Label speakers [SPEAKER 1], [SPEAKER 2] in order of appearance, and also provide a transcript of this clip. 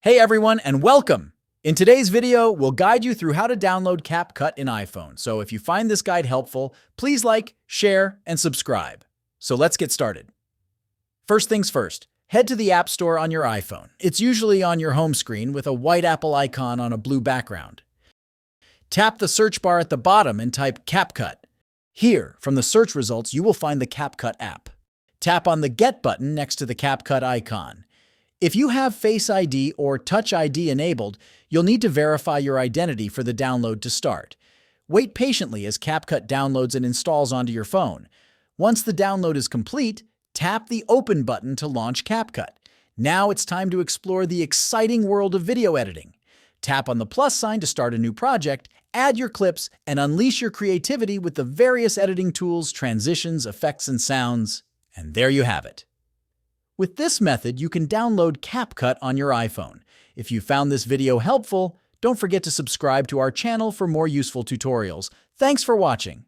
[SPEAKER 1] Hey everyone, and welcome! In today's video, we'll guide you through how to download CapCut in iPhone. So if you find this guide helpful, please like, share, and subscribe. So let's get started. First things first, head to the App Store on your iPhone. It's usually on your home screen with a white Apple icon on a blue background. Tap the search bar at the bottom and type CapCut. Here, from the search results, you will find the CapCut app. Tap on the Get button next to the CapCut icon. If you have Face ID or Touch ID enabled, you'll need to verify your identity for the download to start. Wait patiently as CapCut downloads and installs onto your phone. Once the download is complete, tap the Open button to launch CapCut. Now it's time to explore the exciting world of video editing. Tap on the plus sign to start a new project, add your clips, and unleash your creativity with the various editing tools, transitions, effects, and sounds. And there you have it. With this method, you can download CapCut on your iPhone. If you found this video helpful, don't forget to subscribe to our channel for more useful tutorials. Thanks for watching.